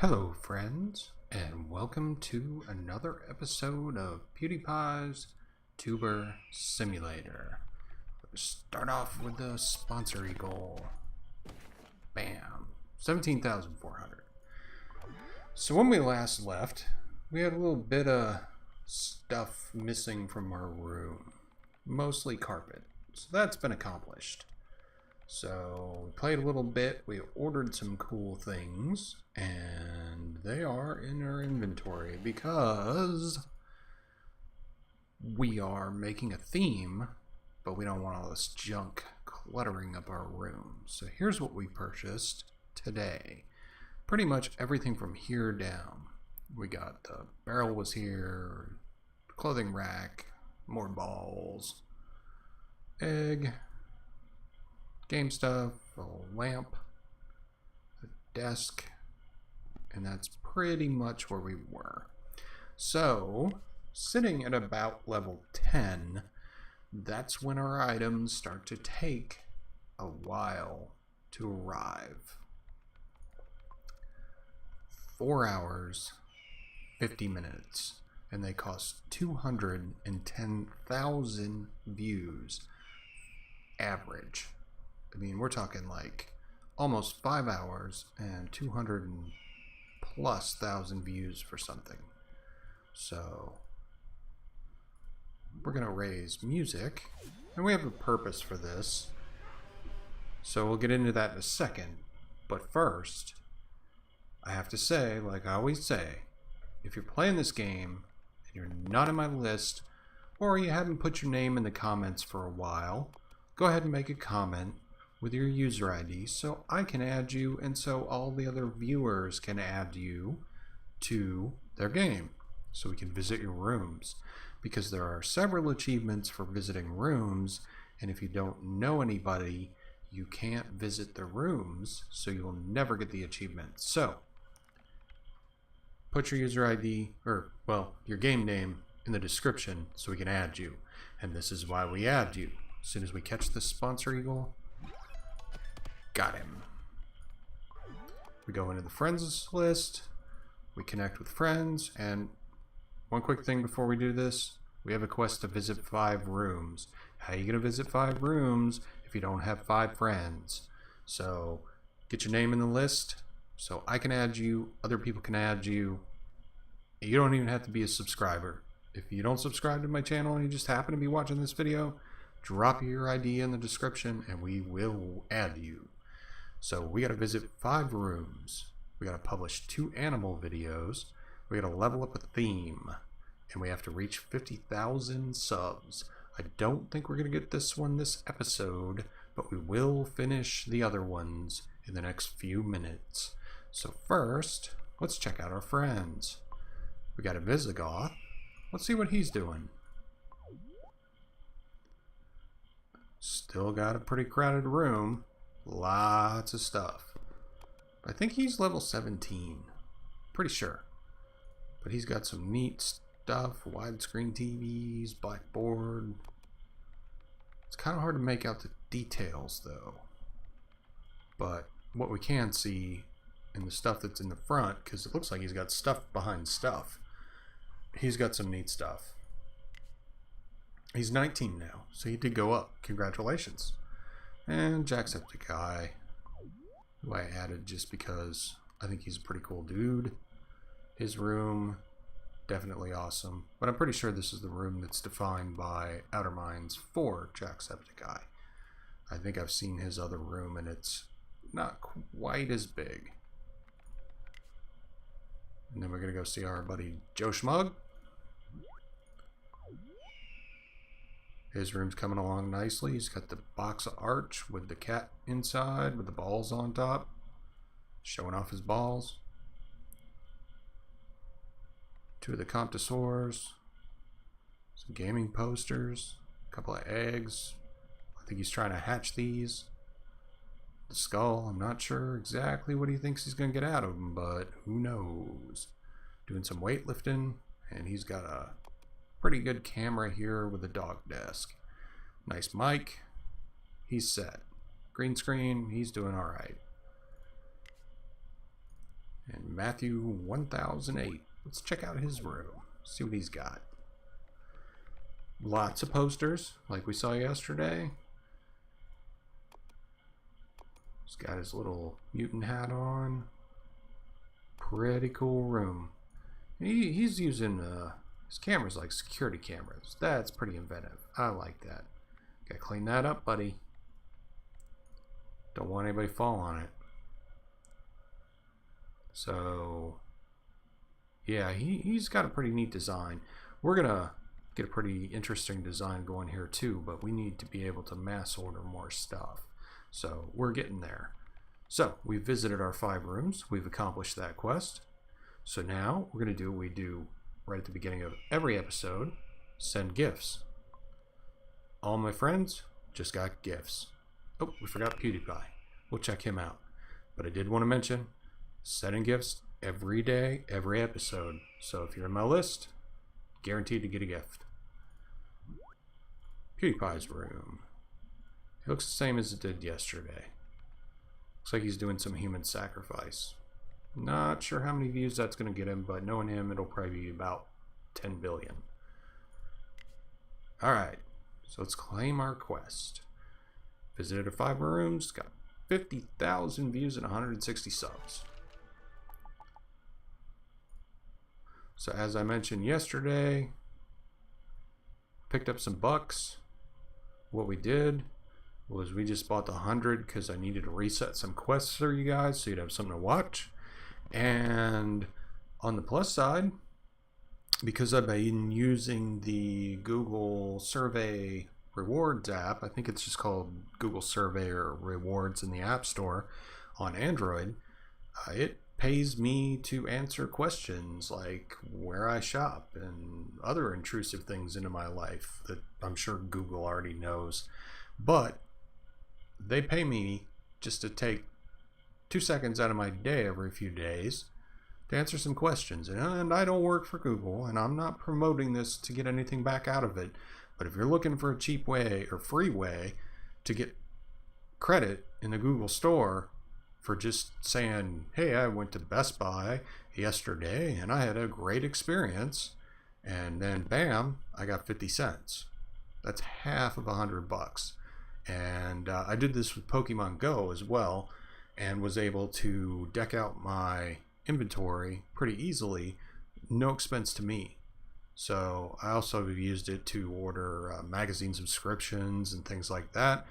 Hello friends, and welcome to another episode of Pewdiepie's Tuber Simulator. Let's start off with the sponsor goal. Bam! 17,400. So when we last left, we had a little bit of stuff missing from our room. Mostly carpet. So that's been accomplished. So we played a little bit, we ordered some cool things, and they are in our inventory because we are making a theme, but we don't want all this junk cluttering up our room. So here's what we purchased today. Pretty much everything from here down. We got the barrel was here, clothing rack, more balls, egg, game stuff, a lamp, a desk, and that's pretty much where we were. So, sitting at about level 10, that's when our items start to take a while to arrive. 4 hours, 50 minutes, and they cost 210,000 views average. I mean, we're talking like almost 5 hours and 200,000+ views for something. So we're gonna raise music, and we have a purpose for this. So we'll get into that in a second. But first, I have to say, like I always say, if you're playing this game and you're not in my list, or you haven't put your name in the comments for a while, go ahead and make a comment with your user ID so I can add you and so all the other viewers can add you to their game so we can visit your rooms, because there are several achievements for visiting rooms, and if you don't know anybody you can't visit the rooms, so you'll never get the achievement. So put your user ID, or well, your game name in the description so we can add you, and this is why we add you. As soon as we catch this sponsor eagle, got him. We go into the friends list, we connect with friends, and one quick thing before we do this, we have a quest to visit 5 rooms. How are you going to visit 5 rooms if you don't have 5 friends? So get your name in the list so I can add you, other people can add you. You don't even have to be a subscriber. If you don't subscribe to my channel and you just happen to be watching this video, drop your ID in the description and we will add you. So we got to visit 5 rooms. We got to publish 2 animal videos. We got to level up a theme. And we have to reach 50,000 subs. I don't think we're going to get this one this episode, but we will finish the other ones in the next few minutes. So first, let's check out our friends. We got a Visigoth. Let's see what he's doing. Still got a pretty crowded room. Lots of stuff. I think he's level 17. Pretty sure. But he's got some neat stuff. Widescreen TVs, blackboard. It's kind of hard to make out the details though. But what we can see in the stuff that's in the front, because it looks like he's got stuff behind stuff. He's got some neat stuff. He's 19 now, so he did go up. Congratulations. And Jacksepticeye, who I added just because I think he's a pretty cool dude. His room, definitely awesome. But I'm pretty sure this is the room that's defined by Outer Minds for Jacksepticeye. I think I've seen his other room and it's not quite as big. And then we're going to go see our buddy Joe Schmug. His room's coming along nicely. He's got the box of arch with the cat inside with the balls on top, showing off his balls. 2 of the Comptosaurs, some gaming posters, a couple of eggs. I think he's trying to hatch these. The skull, I'm not sure exactly what he thinks he's going to get out of him, but who knows. Doing some weightlifting, and he's got a pretty good camera here with a dog desk. Nice mic. He's set. Green screen, he's doing alright. And Matthew 1008. Let's check out his room. See what he's got. Lots of posters, like we saw yesterday. He's got his little mutant hat on. Pretty cool room. He's using his cameras like security cameras. That's pretty inventive. I like that. Gotta clean that up, buddy. Don't want anybody to fall on it. So, yeah, he's got a pretty neat design. We're gonna get a pretty interesting design going here too, but we need to be able to mass order more stuff. So we're getting there. So we've visited our 5 rooms. We've accomplished that quest. So now we're going to do what we do right at the beginning of every episode. Send gifts. All my friends just got gifts. Oh, we forgot Pewdiepie. We'll check him out. But I did want to mention sending gifts every day, every episode. So if you're in my list, guaranteed to get a gift. Pewdiepie's room. It looks the same as it did yesterday. Looks like he's doing some human sacrifice. Not sure how many views that's going to get him, but knowing him, it'll probably be about 10 billion. Alright, so let's claim our quest. Visited 5 rooms, got 50,000 views and 160 subs. So as I mentioned yesterday, picked up some bucks. What we did was we just bought the 100 because I needed to reset some quests for you guys so you'd have something to watch. And on the plus side, because I've been using the Google Survey Rewards app, I think it's just called Google Survey or Rewards in the App Store on Android, it pays me to answer questions like where I shop and other intrusive things into my life that I'm sure Google already knows. But they pay me just to take 2 seconds out of my day every few days to answer some questions. And I don't work for Google, and I'm not promoting this to get anything back out of it. But if you're looking for a cheap way or free way to get credit in the Google store for just saying, hey, I went to Best Buy yesterday and I had a great experience, and then bam, I got 50 cents. That's half of $100. And I did this with Pokemon Go as well, and was able to deck out my inventory pretty easily, no expense to me. So I also have used it to order magazine subscriptions and things like that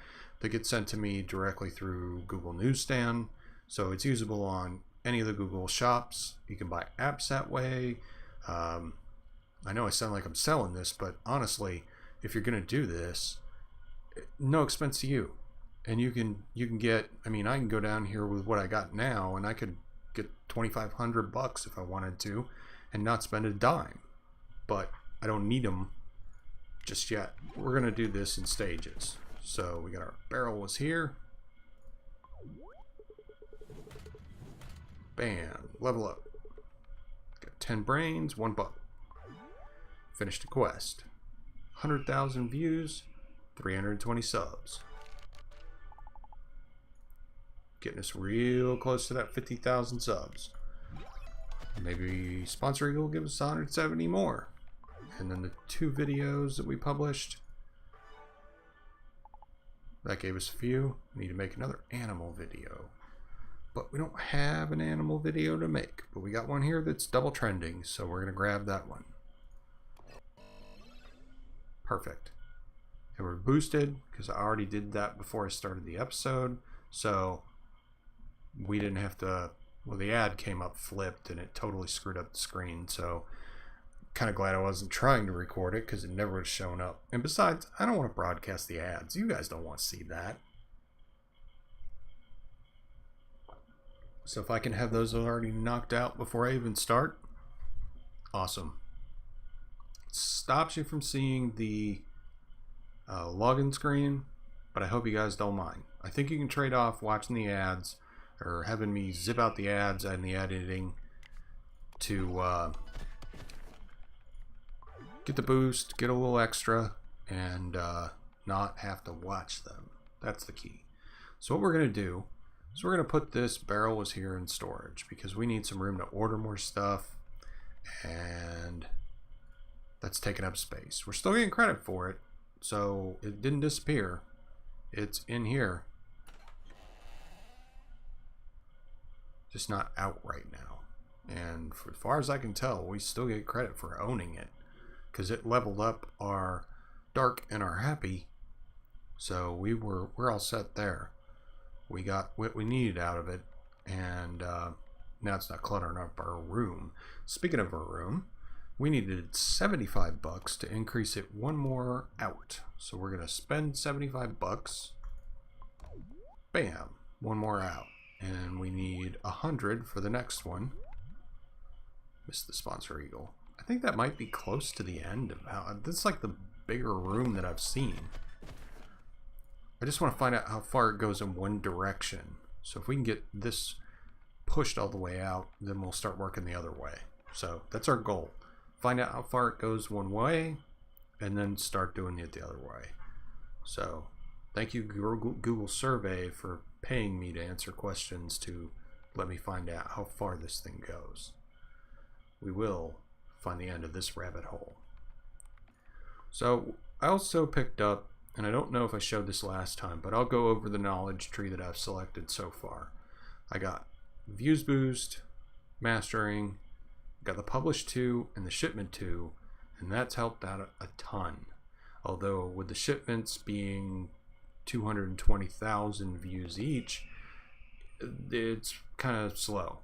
get sent to me directly through Google Newsstand. So it's usable on any of the Google shops. You can buy apps that way. I know I sound like I'm selling this, but honestly, if you're going to do this, no expense to you. And you can get, I mean, I can go down here with what I got now and I could get $2,500 if I wanted to and not spend a dime. But I don't need them just yet. We're going to do this in stages. So we got our barrel was here. Bam, level up. Got 10 brains, 1 buck. Finished the quest. 100,000 views, 320 subs. Getting us real close to that 50,000 subs. Maybe Sponsor Eagle will give us 170 more. And then the 2 videos that we published, that gave us a few. We need to make another animal video. But we don't have an animal video to make. But we got one here that's double trending, so we're going to grab that one. Perfect. And we're boosted, because I already did that before I started the episode. So we didn't have to, well, the ad came up flipped and it totally screwed up the screen. So kind of glad I wasn't trying to record it because it never would have shown up. And besides, I don't want to broadcast the ads. You guys don't want to see that. So if I can have those already knocked out before I even start, awesome. It stops you from seeing the login screen, but I hope you guys don't mind. I think you can trade off watching the ads or having me zip out the ads and the ad editing to get the boost, get a little extra, and not have to watch them. That's the key. So what we're going to do So we're going to put this barrel was here in storage because we need some room to order more stuff, and that's taking up space. We're still getting credit for it, so it didn't disappear. It's in here. Just not out right now. And for as far as I can tell, we still get credit for owning it because it leveled up our dark and our happy. So we're all set there. We got what we needed out of it, and now it's not cluttering up our room. Speaking of our room, we needed $75 to increase it one more out. So we're gonna spend $75. Bam, one more out. And we need 100 for the next one. Missed the sponsor eagle. I think that might be close to the end of how. This is like the bigger room that I've seen. I just want to find out how far it goes in one direction. So if we can get this pushed all the way out, then we'll start working the other way. So that's our goal. Find out how far it goes one way, and then start doing it the other way. So thank you, Google Survey, for paying me to answer questions to let me find out how far this thing goes. We will find the end of this rabbit hole. So I also picked up, and I don't know if I showed this last time, but I'll go over the knowledge tree that I've selected so far. I got views boost, mastering, got the publish to and the shipment to, and that's helped out a ton. Although with the shipments being 220,000 views each, it's kind of slow.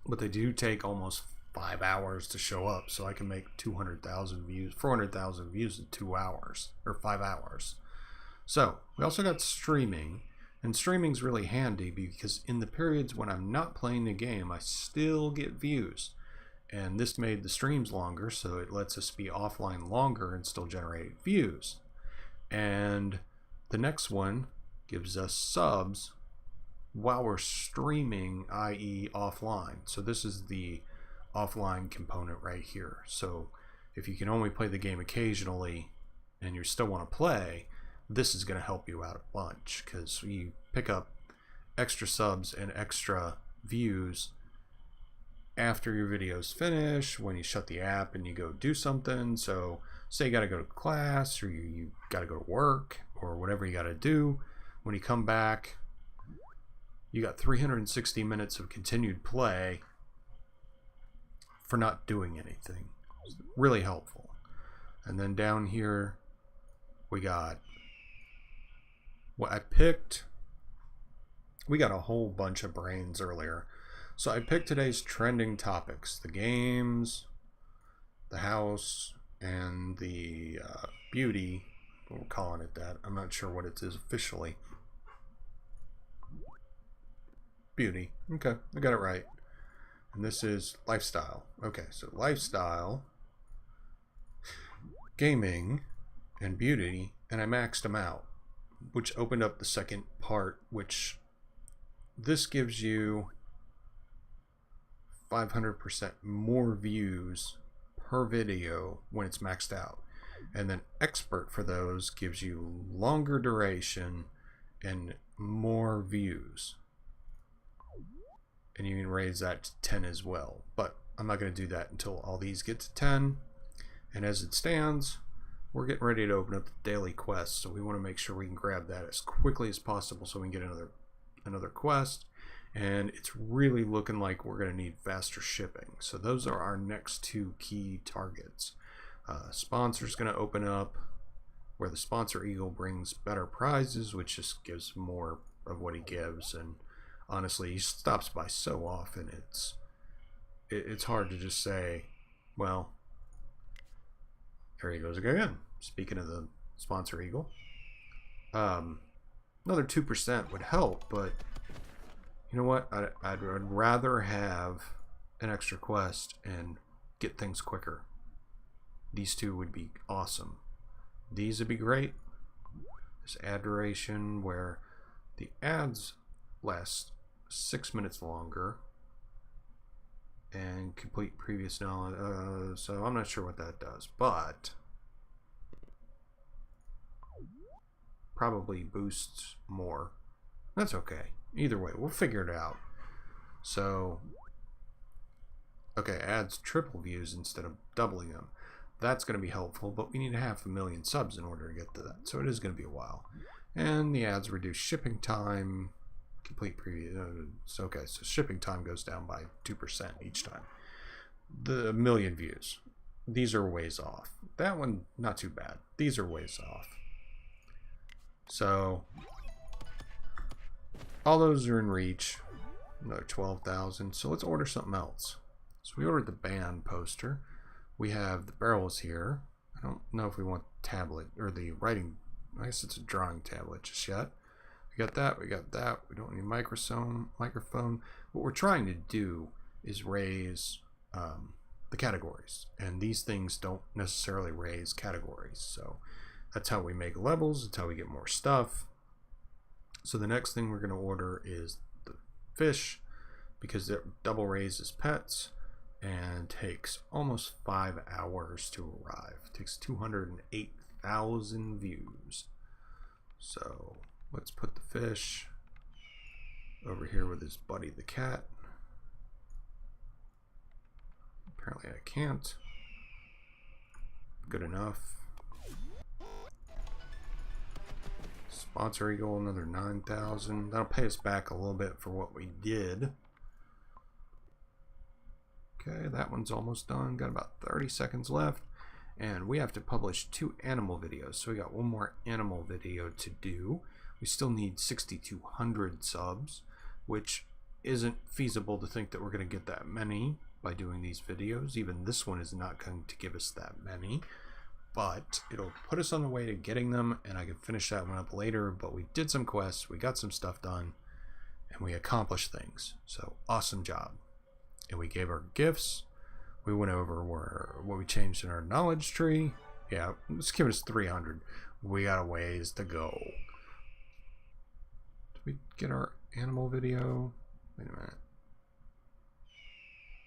But they do take almost 5 hours to show up, so I can make 200,000 views, 400,000 views in 2 hours, or 5 hours. So we also got streaming, and streaming's really handy because in the periods when I'm not playing the game, I still get views. And this made the streams longer, so it lets us be offline longer and still generate views. And the next one gives us subs while we're streaming, i.e. offline. So this is the offline component right here. So if you can only play the game occasionally and you still want to play, this is going to help you out a bunch because you pick up extra subs and extra views after your videos finish, when you shut the app and you go do something. So say you got to go to class, or you got to go to work, or whatever you got to do. When you come back, you got 360 minutes of continued play for not doing anything. It's really helpful. And then down here we got what I picked. We got a whole bunch of brains earlier. So I picked today's trending topics: the games, the house, and the beauty. We're calling it that. I'm not sure what it is officially. Beauty. Okay, I got it right. And this is lifestyle. Okay, so lifestyle, gaming, and beauty, and I maxed them out, which opened up the second part, which this gives you 500% more views per video when it's maxed out. And then expert for those gives you longer duration and more views. And you can raise that to 10 as well. But I'm not going to do that until all these get to 10. And as it stands, we're getting ready to open up the daily quest. So we want to make sure we can grab that as quickly as possible so we can get another quest. And it's really looking like we're going to need faster shipping. So those are our next two key targets. Sponsor's going to open up, where the sponsor eagle brings better prizes, which just gives more of what he gives. And honestly, he stops by so often, it's hard to just say, well, there he goes again. Speaking of the sponsor eagle, another 2% would help, but you know what? I'd rather have an extra quest and get things quicker. These two would be awesome. These would be great. This ad duration, where the ads last 6 minutes longer, and complete previous knowledge. So I'm not sure what that does, but probably boosts more. That's okay. Either way, we'll figure it out. So, okay, adds triple views instead of doubling them. That's going to be helpful, but we need 500,000 subs in order to get to that. So it is going to be a while. And the ads reduce shipping time. Complete preview. Okay, so shipping time goes down by 2% each time. The 1,000,000 views. These are ways off. That one, not too bad. These are ways off. So, all those are in reach. Another 12,000. So let's order something else. So we ordered the band poster. We have the barrels here. I don't know if we want tablet or the writing. I guess it's a drawing tablet just yet. We got that. We got that. We don't need microphone. What we're trying to do is raise the categories, and these things don't necessarily raise categories. So that's how we make levels. That's how we get more stuff. So the next thing we're going to order is the fish, because it double raises pets and takes almost 5 hours to arrive. It takes 208,000 views. So let's put the fish over here with his buddy the cat. Apparently I can't. Good enough. Sponsor Eagle, another 9,000. That'll pay us back a little bit for what we did. Okay, that one's almost done. Got about 30 seconds left. And we have to publish 2 animal videos. So we got one more animal video to do. We still need 6,200 subs, which isn't feasible to think that we're going to get that many by doing these videos. Even this one is not going to give us that many, but it'll put us on the way to getting them, and I can finish that one up later. But we did some quests, we got some stuff done, and we accomplished things. So awesome job. And we gave our gifts. We went over what we changed in our knowledge tree. Yeah, let's give us 300. We got a ways to go. Did we get our animal video? Wait a minute.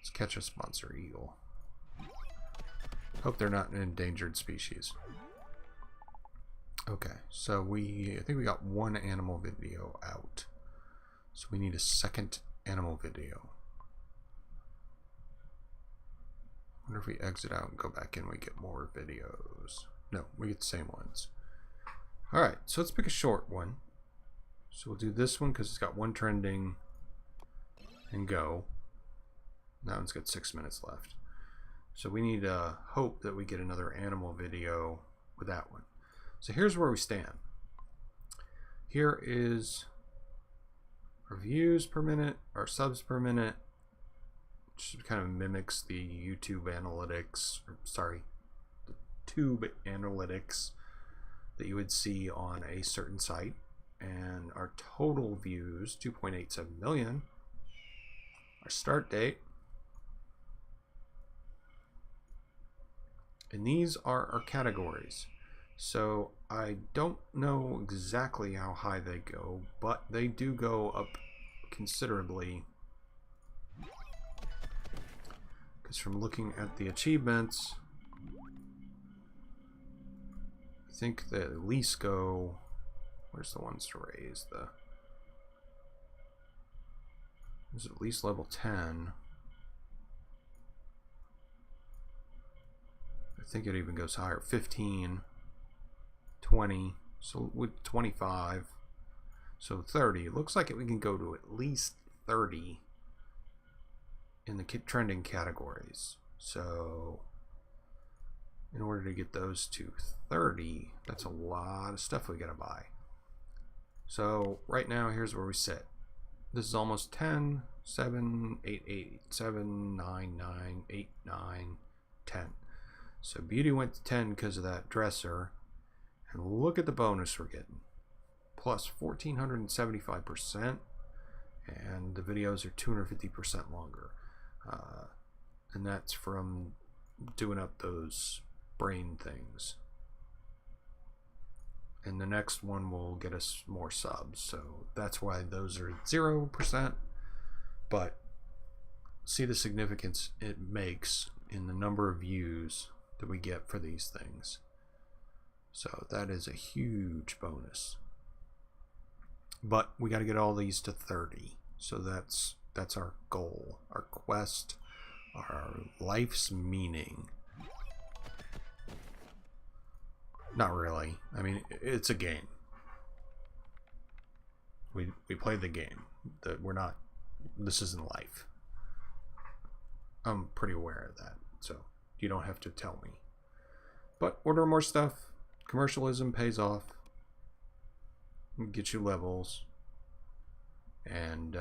Let's catch a sponsor eagle. Hope they're not an endangered species. Okay, so I think we got 1 animal video out. So we need a second animal video. I wonder if we exit out and go back in, we get more videos. No, we get the same ones. Alright, so let's pick a short one. So we'll do this one because it's got 1 trending and go. That one's got 6 minutes left. So we need to hope that we get another animal video with that one. So here's where we stand. Here is our views per minute, our subs per minute, which kind of mimics the YouTube analytics, or sorry, the tube analytics that you would see on a certain site. And our total views, 2.87 million. Our start date. And these are our categories. So I don't know exactly how high they go, but they do go up considerably. Because from looking at the achievements, I think they at least go, where's the ones to raise? Is at least level 10. I think it even goes higher, 15, 20, so with 25, so 30. It looks like we can go to at least 30 in the trending categories. So in order to get those to 30, that's a lot of stuff we gotta buy. So right now, here's where we sit. This is almost 10, 7, 8, 8, 7, 9, 9, 8, 9, 10. So beauty went to 10 because of that dresser. And look at the bonus we're getting. Plus 1,475%. And the videos are 250% longer. And that's from doing up those brain things. And the next one will get us more subs. So that's why those are 0%. But see the significance it makes in the number of views that we get for these things. So that is a huge bonus. But we got to get all these to 30. So that's our goal, our quest, our life's meaning. Not really. I mean, it's a game. We play the game. We're not. This isn't life. I'm pretty aware of that, so you don't have to tell me. But order more stuff. Commercialism pays off. Get you levels, and you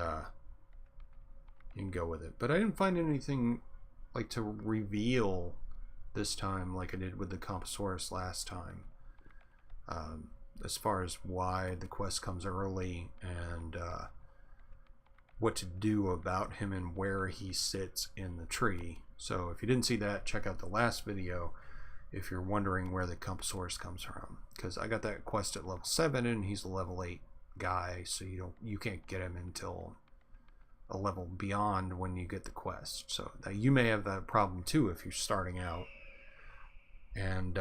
can go with it. But I didn't find anything like to reveal this time like I did with the Compassaurus last time. As far as why the quest comes early and what to do about him and where he sits in the tree. So if you didn't see that, check out the last video if you're wondering where the Compassaurus comes from. Because I got that quest at level 7 and he's a level 8 guy, so you can't get him until a level beyond when you get the quest. So that you may have that problem too if you're starting out. And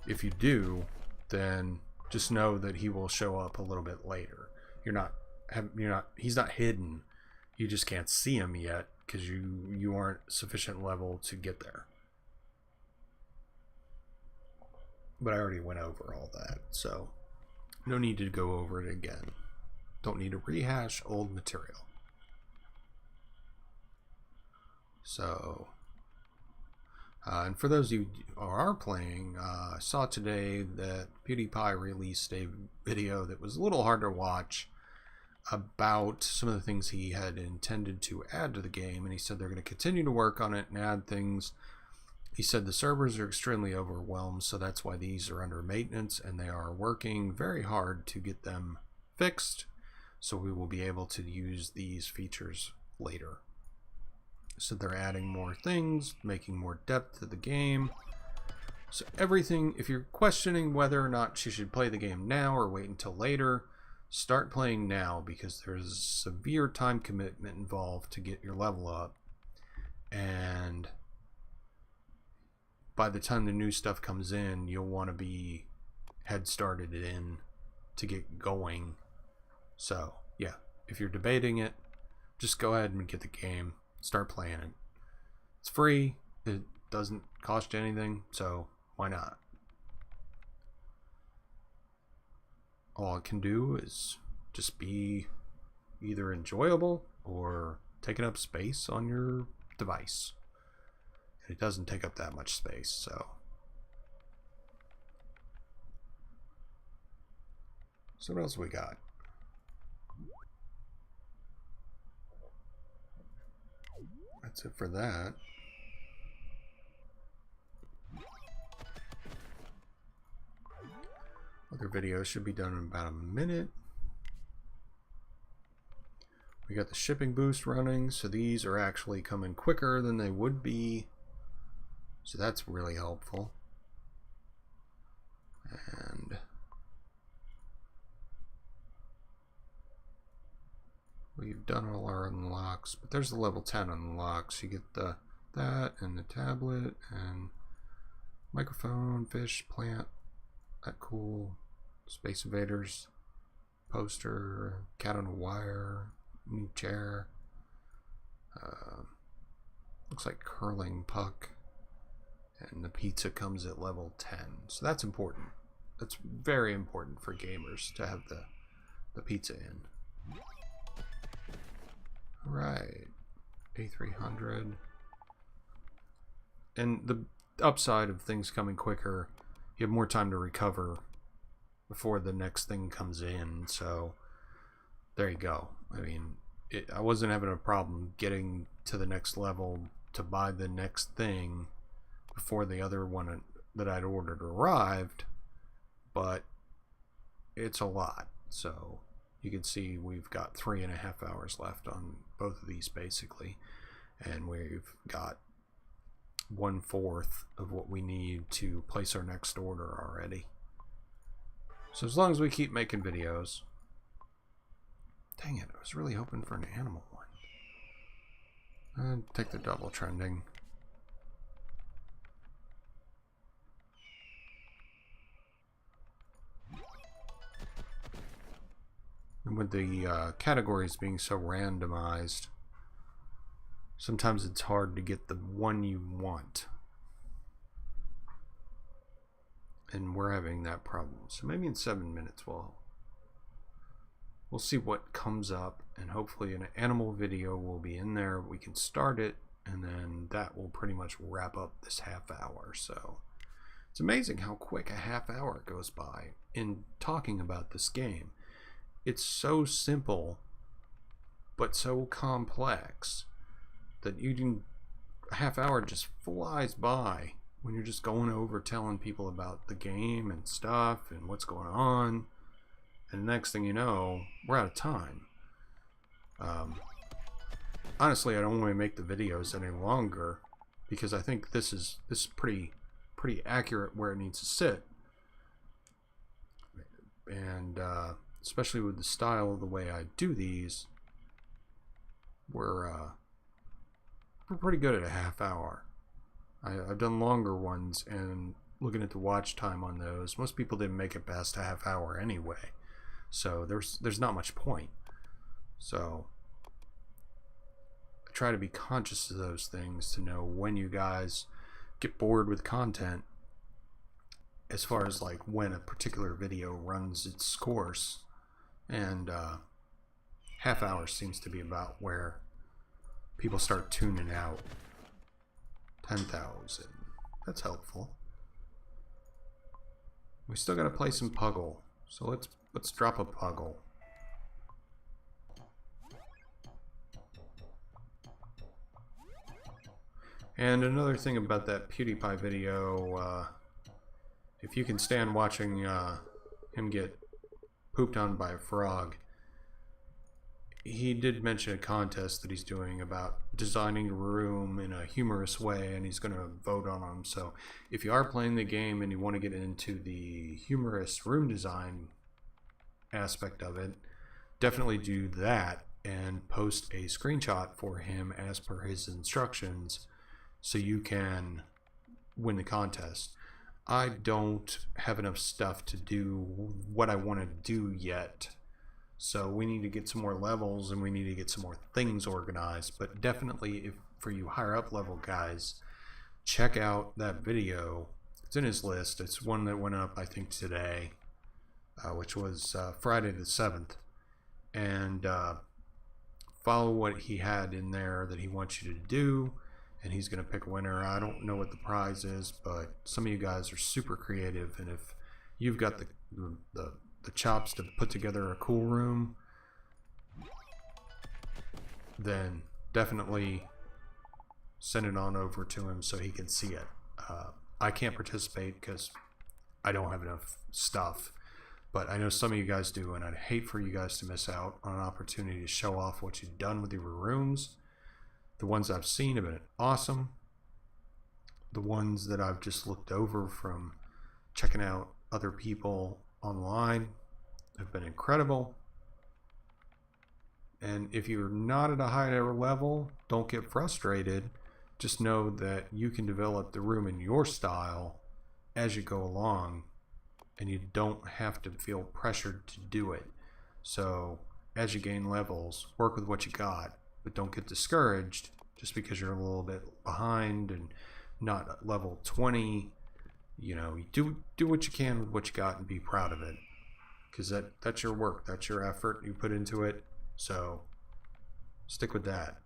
if you do, then just know that he will show up a little bit later. He's not hidden. You just can't see him yet because you aren't sufficient level to get there. But I already went over all that, so no need to go over it again. Don't need to rehash old material. So and for those of you who are playing, I saw today that Pewdiepie released a video that was a little hard to watch about some of the things he had intended to add to the game, and he said they're going to continue to work on it and add things. He said the servers are extremely overwhelmed, so that's why these are under maintenance, and they are working very hard to get them fixed, so we will be able to use these features later. So they're adding more things, making more depth to the game. So everything, if you're questioning whether or not you should play the game now or wait until later, start playing now, because there's severe time commitment involved to get your level up. And by the time the new stuff comes in, you'll want to be head started in to get going. So yeah, if you're debating it, just go ahead and get the game. Start playing it. It's free. It doesn't cost you anything, so why not? All it can do is just be either enjoyable or taking up space on your device. And it doesn't take up that much space, so. So what else we got? That's it for that. Other videos should be done in about a minute. We got the shipping boost running, so these are actually coming quicker than they would be. So that's really helpful. And we've done all our unlocks, but there's the level 10 unlocks. You get that and the tablet and microphone, fish, plant, that cool, Space Invaders poster, cat on a wire, new chair, looks like curling puck, and the pizza comes at level 10. So that's important. That's very important for gamers to have the pizza in. Right, A300. And the upside of things coming quicker, you have more time to recover before the next thing comes in. So there you go. I mean, I wasn't having a problem getting to the next level to buy the next thing before the other one that I'd ordered arrived, but it's a lot. So you can see we've got 3.5 hours left on both of these basically, and we've got 1/4 of what we need to place our next order already. So as long as we keep making videos. Dang it, I was really hoping for an animal one. I'd take the double trending. And with the categories being so randomized, sometimes it's hard to get the one you want. And we're having that problem. So maybe in 7 minutes we'll see what comes up, and hopefully an animal video will be in there. We can start it, and then that will pretty much wrap up this half hour. So it's amazing how quick a half hour goes by in talking about this game. It's so simple, but so complex that a half hour just flies by when you're just going over telling people about the game and stuff and what's going on. And the next thing you know, we're out of time. Honestly, I don't want to make the videos any longer because I think this is pretty accurate where it needs to sit. And especially with the style of the way I do these, we're pretty good at a half hour. I've done longer ones, and looking at the watch time on those, most people didn't make it past a half hour anyway. So there's not much point. So I try to be conscious of those things to know when you guys get bored with content, as far as like when a particular video runs its course. And half hour seems to be about where people start tuning out. 10,000. That's helpful. We still gotta play some Puggle, so let's drop a Puggle. And another thing about that Pewdiepie video, if you can stand watching him get pooped on by a frog, he did mention a contest that he's doing about designing a room in a humorous way, and he's going to vote on them. So if you are playing the game and you want to get into the humorous room design aspect of it, definitely do that and post a screenshot for him as per his instructions so you can win the contest. I don't have enough stuff to do what I want to do yet. So we need to get some more levels, and we need to get some more things organized. But definitely, if for you higher up level guys, check out that video. It's in his list. It's one that went up, I think, today, which was Friday the 7th. And follow what he had in there that he wants you to do, and he's going to pick a winner. I don't know what the prize is, but some of you guys are super creative, and if you've got the chops to put together a cool room, then definitely send it on over to him so he can see it. I can't participate because I don't have enough stuff, but I know some of you guys do, and I'd hate for you guys to miss out on an opportunity to show off what you've done with your rooms. The ones I've seen have been awesome. The ones that I've just looked over from checking out other people online have been incredible. And if you're not at a higher level, don't get frustrated. Just know that you can develop the room in your style as you go along, and you don't have to feel pressured to do it. So as you gain levels, work with what you got, but don't get discouraged just because you're a little bit behind and not at level 20. You know, do what you can with what you got and be proud of it, because that's your work, that's your effort you put into it. So stick with that.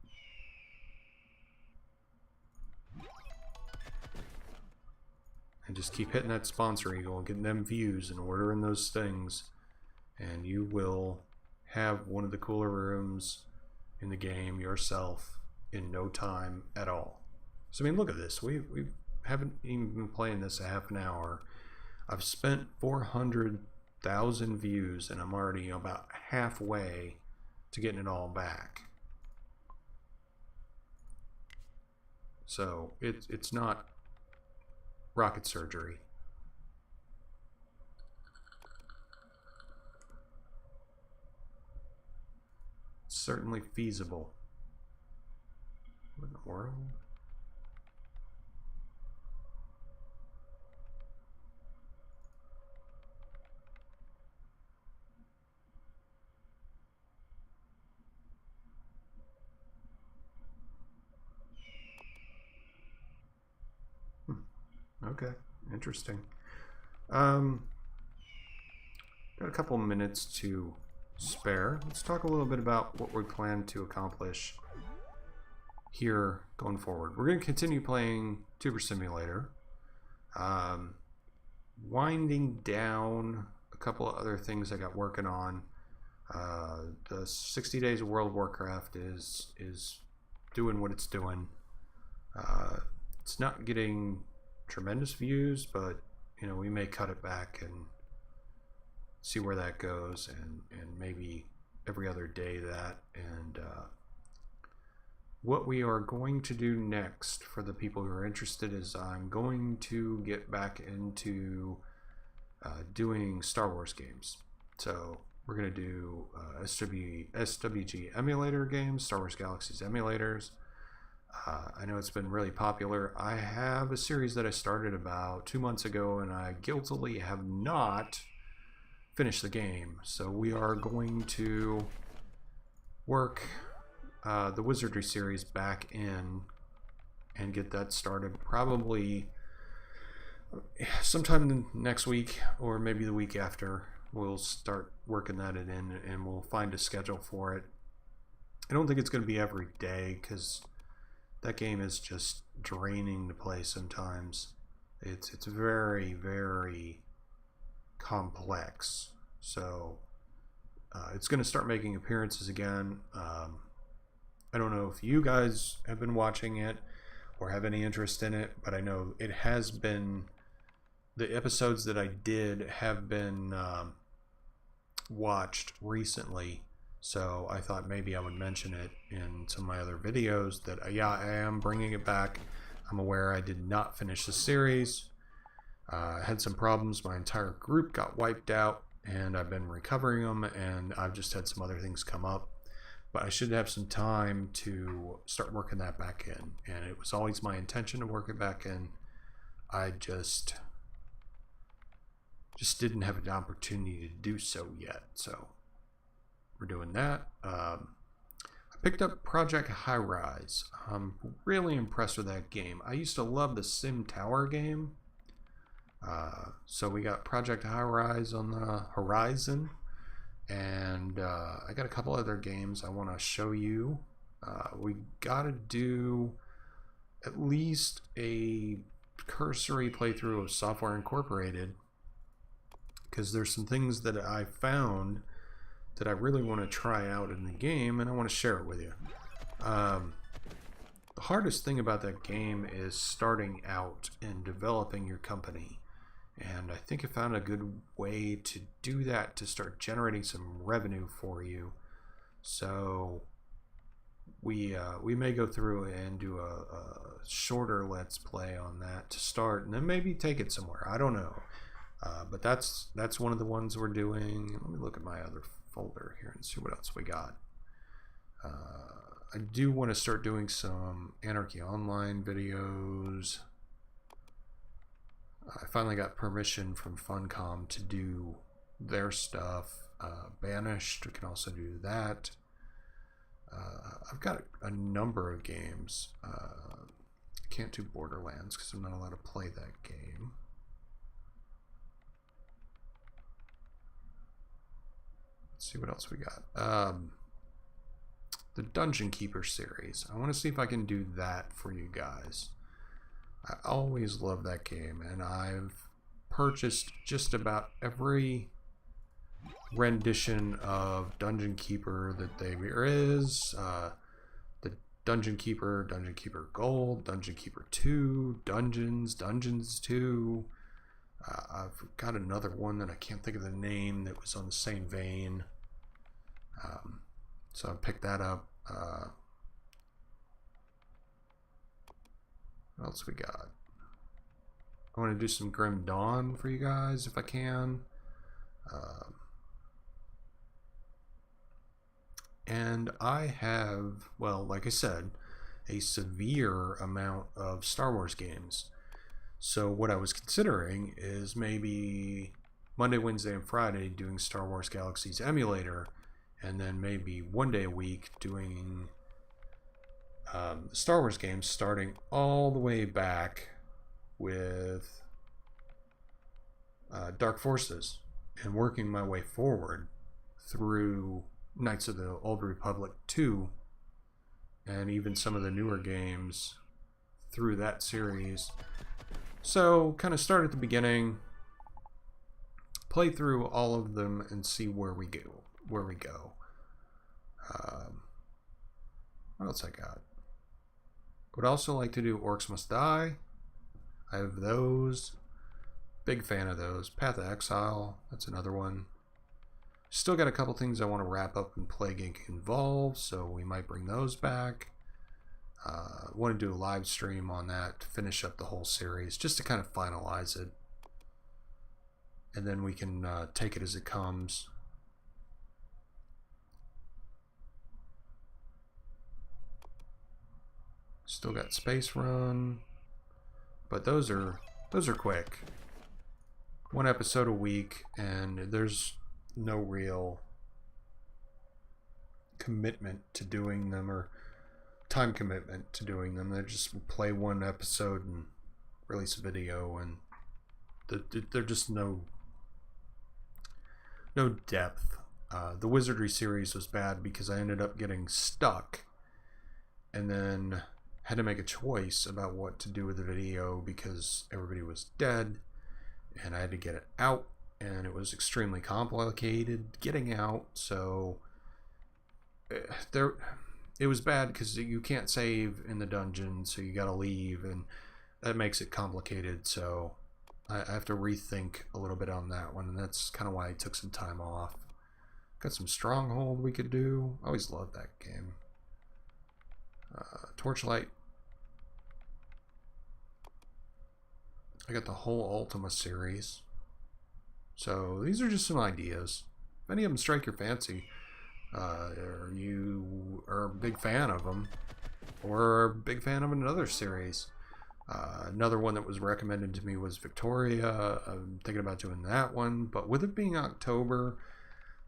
And just keep hitting that sponsor eagle and getting them views and ordering those things, and you will have one of the cooler rooms in the game yourself in no time at all. So I mean, look at this. We haven't even been playing this a half an hour. I've spent 400,000 views, and I'm already about halfway to getting it all back. So it's not rocket surgery. It's certainly feasible. What in the world? Okay. Interesting. Got a couple minutes to spare. Let's talk a little bit about what we plan to accomplish here going forward. We're going to continue playing Tuber Simulator. Winding down a couple of other things I got working on. The 60 Days of World of Warcraft is doing what it's doing. It's not getting tremendous views, but you know, we may cut it back and see where that goes, and maybe every other day that. And what we are going to do next, for the people who are interested, is I'm going to get back into doing Star Wars games. So we're going to do SWG emulator games, Star Wars Galaxies emulators. I know it's been really popular. I have a series that I started about 2 months ago, and I guiltily have not finished the game. So we are going to work the Wizardry series back in and get that started probably sometime next week, or maybe the week after. We'll start working that in, and we'll find a schedule for it. I don't think it's going to be every day, because that game is just draining to play sometimes. It's very, very complex. So it's going to start making appearances again. I don't know if you guys have been watching it or have any interest in it, but I know it has been, the episodes that I did have been watched recently. So I thought maybe I would mention it in some of my other videos that, yeah, I am bringing it back. I'm aware I did not finish the series. I had some problems. My entire group got wiped out, and I've been recovering them, and I've just had some other things come up. But I should have some time to start working that back in. And it was always my intention to work it back in. I just didn't have an opportunity to do so yet. So we're doing that. I picked up Project High Rise. I'm really impressed with that game. I used to love the Sim Tower game. So we got Project High Rise on the horizon. And I got a couple other games I want to show you. We got to do at least a cursory playthrough of Software Incorporated, because there's some things that I found that I really want to try out in the game, and I want to share it with you. The hardest thing about that game is starting out and developing your company. And I think I found a good way to do that, to start generating some revenue for you. So we may go through and do a shorter Let's Play on that to start, and then maybe take it somewhere. I don't know. But that's one of the ones we're doing. Let me look at my other folder here and see what else we got. I do want to start doing some Anarchy Online videos. I finally got permission from Funcom to do their stuff. Banished, we can also do that. I've got a number of games. I can't do Borderlands because I'm not allowed to play that game. Let's see what else we got. The Dungeon Keeper series. I want to see if I can do that for you guys. I always love that game, and I've purchased just about every rendition of Dungeon Keeper that there is. The Dungeon Keeper Gold, Dungeon Keeper 2, Dungeons 2. I've got another one that I can't think of the name that was on the same vein. So I picked that up. What else we got? I want to do some Grim Dawn for you guys if I can. And I have, well, like I said, a severe amount of Star Wars games. So what I was considering is maybe Monday, Wednesday, and Friday doing Star Wars Galaxies emulator, and then maybe one day a week doing Star Wars games, starting all the way back with Dark Forces and working my way forward through Knights of the Old Republic 2 and even some of the newer games through that series. So kind of start at the beginning, play through all of them and see where we go. What else I got? Would also like to do Orcs Must Die. I have those. Big fan of those. Path of Exile, that's another one. Still got a couple things I want to wrap up in Plague Inc. Involved, so we might bring those back. Want to do a live stream on that to finish up the whole series, just to kind of finalize it. And then we can take it as it comes. Still got Space Run, but those are quick. One episode a week, and there's no real commitment to doing them or time commitment to doing them. They just play one episode and release a video, and they're just no depth. The Wizardry series was bad because I ended up getting stuck and then had to make a choice about what to do with the video because everybody was dead and I had to get it out, and it was extremely complicated getting out. So it was bad because you can't save in the dungeon, so you gotta leave, and that makes it complicated. So I have to rethink a little bit on that one, and that's kind of why I took some time off. Got some Stronghold we could do. I always loved that game. Torchlight. I got the whole Ultima series. So these are just some ideas. If any of them strike your fancy, or you are a big fan of them, or a big fan of another series. Another one that was recommended to me was Victoria. I'm thinking about doing that one, but with it being October,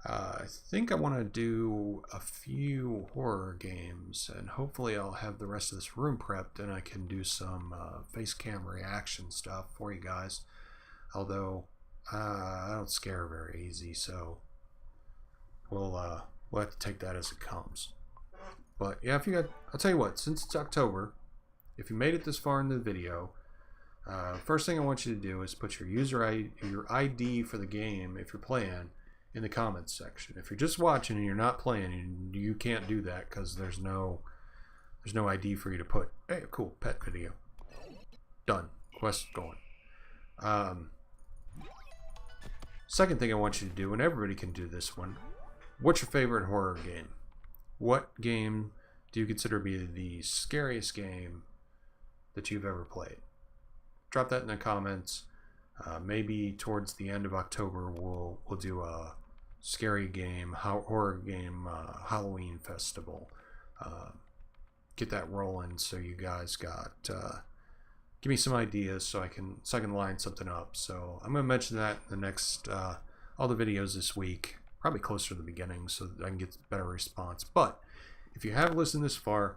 I think I want to do a few horror games, and hopefully I'll have the rest of this room prepped and I can do some face cam reaction stuff for you guys. Although I don't scare very easy, so we'll have to take that as it comes. But yeah, I'll tell you what, since it's October, if you made it this far in the video, first thing I want you to do is put your ID for the game if you're playing in the comments section. If you're just watching and you're not playing, you can't do that because there's no ID for you to put. Hey, cool, pet video. Done. Quest going. Second thing I want you to do, and everybody can do this one, what's your favorite horror game? What game do you consider to be the scariest game that you've ever played? Drop that in the comments. Maybe towards the end of October we'll do a scary game, horror game, Halloween festival. Get that rolling. So you guys got give me some ideas so I can line something up. So I'm gonna mention that in the next all the videos this week, probably closer to the beginning, so that I can get better response. But if you have listened this far,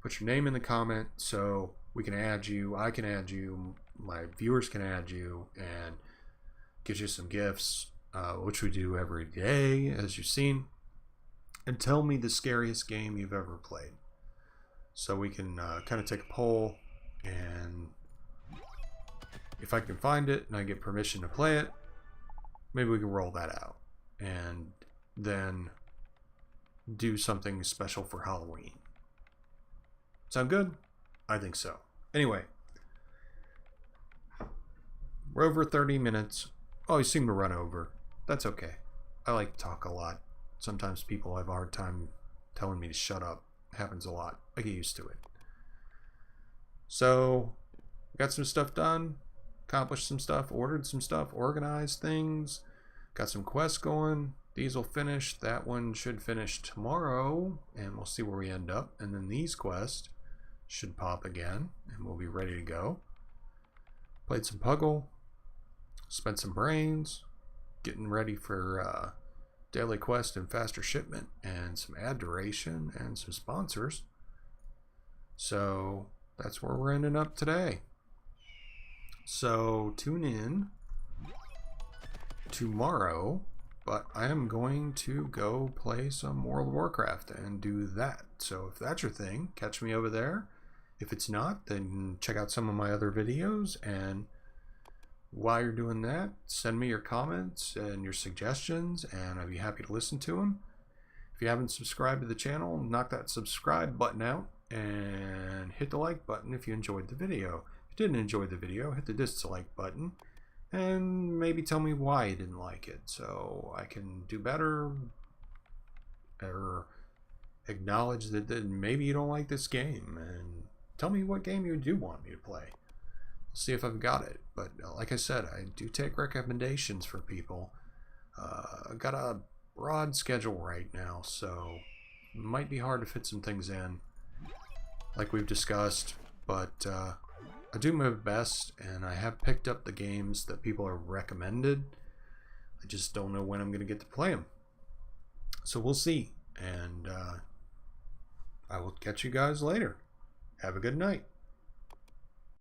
put your name in the comment so we can add you. I can add you. My viewers can add you and get you some gifts, which we do every day, as you've seen. And tell me the scariest game you've ever played, so we can kind of take a poll, and if I can find it and I get permission to play it, maybe we can roll that out and then do something special for Halloween. Sound good? I think so. Anyway, we're over 30 minutes. Always seem to run over. That's okay. I like to talk a lot. Sometimes people have a hard time telling me to shut up. It happens a lot. I get used to it. So, got some stuff done, accomplished some stuff, ordered some stuff, organized things, got some quests going. These will finish. That one should finish tomorrow, and we'll see where we end up. And then these quests should pop again, and we'll be ready to go. Played some Puggle, spent some brains, getting ready for daily quest and faster shipment, and some ad duration, and some sponsors. So that's where we're ending up today. So tune in tomorrow, but I am going to go play some World of Warcraft and do that. So if that's your thing, catch me over there. If it's not, then check out some of my other videos, and while you're doing that, send me your comments and your suggestions, and I'd be happy to listen to them. If you haven't subscribed to the channel, knock that subscribe button out and hit the like button if you enjoyed the video. If you didn't enjoy the video, hit the dislike button and maybe tell me why you didn't like it so I can do better, or acknowledge that maybe you don't like this game and tell me what game you do want me to play. See if I've got it. But like I said, I do take recommendations for people. I've got a broad schedule right now, so it might be hard to fit some things in like we've discussed, but I do my best, and I have picked up the games that people have recommended. I just don't know when I'm going to get to play them, so we'll see, and I will catch you guys later. Have a good night.